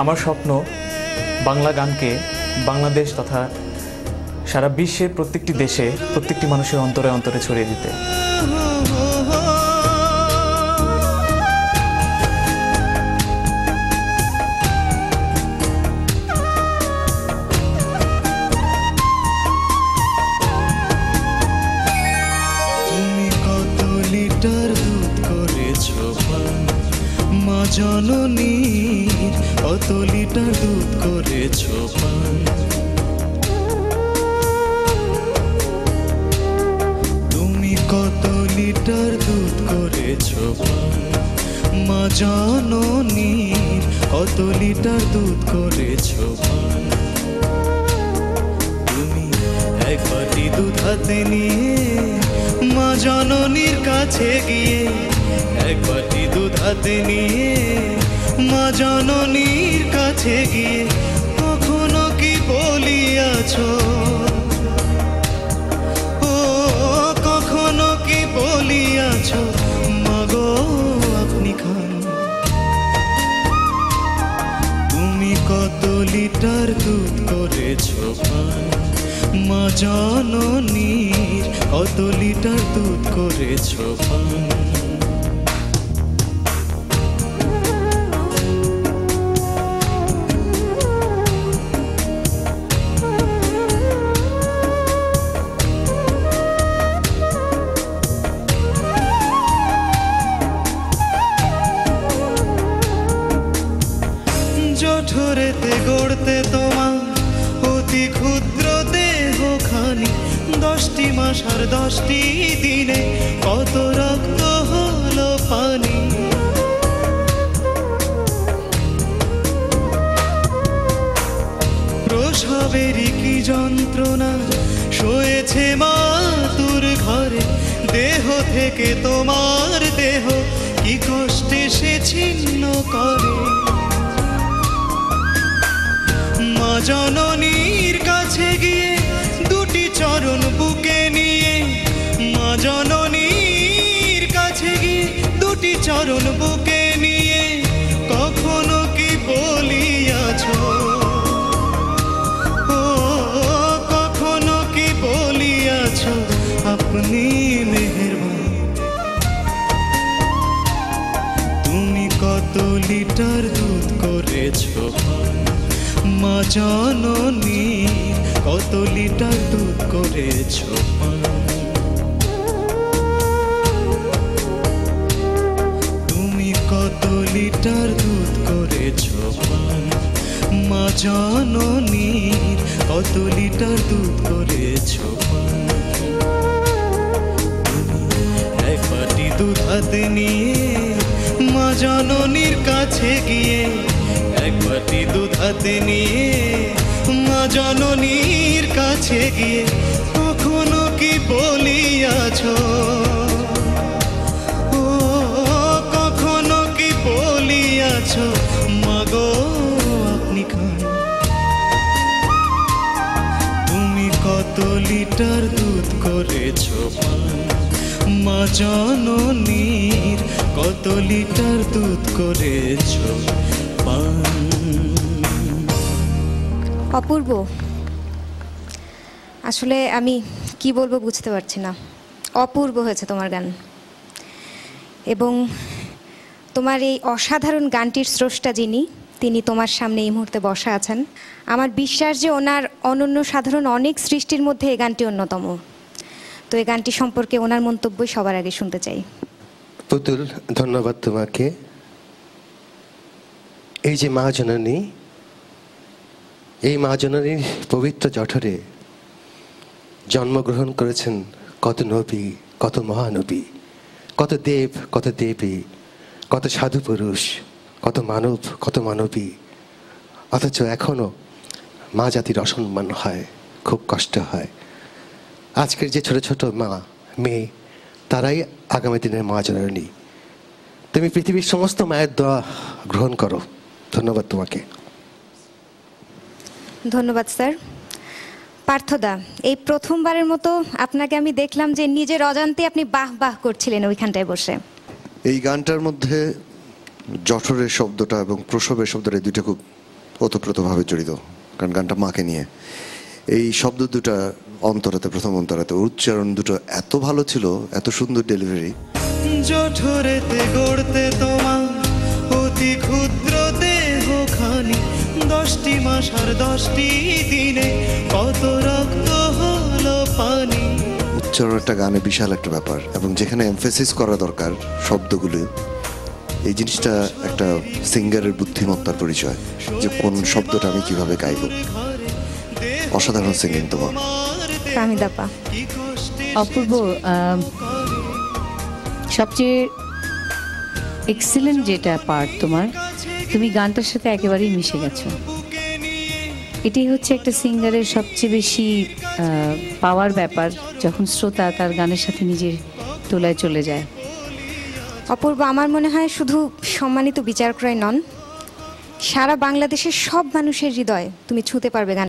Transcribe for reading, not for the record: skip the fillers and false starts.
আমার স্বপ্ন বাংলা গানকে বাংলাদেশ তথা সারা বিশ্বের প্রত্যেকটি দেশে প্রত্যেকটি মানুষের অন্তরে অন্তরে ছড়িয়ে দিতে। জননীর কত লিটার দুধ করেছো পান, তুমি কত লিটার দুধ করেছো পান, মা জননীর কত লিটার দুধ করেছো পান। তুমি এক বাটি দুধ হাতে নিয়ে মা জননীর কাছে গিয়ে, এক বাটি দুধ হাতে নিয়ে মা জননীর কাছে গিয়ে কখনো কি বলিয়াছো, ও কখনো কি বলিয়াছো মাগো আপনি খান। তুমি কত লিটার দুধ করেছো পান, মা জননীর কত লিটার দুধ করেছো পান। জঠরেতে গড়তে তোমার অতি ক্ষুদ্র দেহখানি, 10টি মাস আর 10টি দিনে কত রক্ত হলো পানি। প্রসবেরই কি যন্ত্রণা সয়েছে মাতুর ঘরে, দেহ থেকে তোমার দেহ কি কষ্টে সে ছিন্ন করে। মা জননীর কাছে গিয়ে দুটি চরণ বুকে নিয়ে, মা জননীর কাছে গিয়ে দুটি চরণ বুকে নিয়ে কখনো কি বলিয়াছো, ও কখনো কি বলিয়াছো আপনি মেহেরবান। তুমি কত লিটার দুধ করেছো পান, মা জননীর কত লিটার দুধ করেছো পান। তুমি কত লিটার দুধ করেছো পান, মা জননীর কত লিটার দুধ করেছো পান। এক বাটি দুধ হাতে নিয়ে মা জননীর কাছে গিয়ে, এক বাটি দুধ হাতে নিয়ে মা জননীর কাছে গিয়ে কখনো কি বলিয়াছো, ও কখনো কি বলিয়াছো মাগো আপনি খান। তুমি কত লিটার দুধ করেছো পান, মা জননীর কত লিটার দুধ করেছো পান। অপূর্ব, আসলে আমি কি বলবো বুঝতে পারছি না। অপূর্ব হয়েছে তোমার গান, এবং তোমার এই অসাধারণ গানটির স্রষ্টা যিনি, তিনি তোমার সামনে এই মুহূর্তে বসা আছেন। আমার বিশ্বাস যে ওনার অনন্য সাধারণ অনেক সৃষ্টির মধ্যে এই গানটি অন্যতম। তো এই গানটি সম্পর্কে ওনার মন্তব্যই সবার আগে শুনতে চাই। পুতুল, ধন্যবাদ তোমাকে। এই যে মা জননী, এই মা জননীর পবিত্র জঠরে জন্মগ্রহণ করেছেন কত নবী, কত মহানবী, কত দেব, কত দেবী, কত সাধু পুরুষ, কত মানব, কত মানবী। অথচ এখনো মা জাতির অসম্মান হয়, খুব কষ্ট হয়। আজকের যে ছোট ছোট মা মেয়ে, তারাই আগামী দিনের মা জননী। তুমি পৃথিবীর সমস্ত মায়ের দোয়া গ্রহণ করো। ধন্যবাদ তোমাকে। ধন্যবাদ স্যার। পার্থদা, এই প্রথমবারের মতো আপনাকে আমি দেখলাম যে নিজের অজান্তে আপনি বাহ বাহ করছিলেন ওইখানটায় বসে। এই গানটার মধ্যে জঠরের শব্দটা এবং প্রসবের শব্দটা দুইটা খুব ওতপ্রোতভাবে জড়িত, কারণ গানটা মাকে নিয়ে। এই শব্দ দুটা অন্তরাতে, প্রথম অন্তরাতে, উচ্চারণ দুটো এত ভালো ছিল, এত সুন্দর ডেলিভারি। জঠরেতে গড়তে তোমার অতি ক্ষুদ্র দেহখানি, 10টি মাস আর 10টি দিনে কত রক্ত হলো পানি। উচ্চারণ একটা গানে বিশাল একটা ব্যাপার, এবং যেখানে এমফেসিস করা দরকার শব্দগুলো, এই জিনিসটা একটা সিঙ্গারের বুদ্ধিমত্তার পরিচয়, যে কোন শব্দটা আমি কিভাবে গাইব। অসাধারণ সিঙ্গিং তোমার। ফাহমিদাপা। অপূর্ব, সবচেয়ে এক্সিলেন্ট যেটা পার্ট তোমার, তুমি গানটার সাথে একেবারেই মিশে গেছো। এটাই হচ্ছে একটা সিঙ্গারের সবচেয়ে বেশি পাওয়ার ব্যাপার, যখন শ্রোতা তার গানের সাথে নিজের তোলায় চলে যায়। অপূর্ব, আমার মনে হয় শুধু সম্মানিত বিচারকরাই নন, সারা বাংলাদেশের সব মানুষের হৃদয় তুমি ছুঁতে পারবে গান।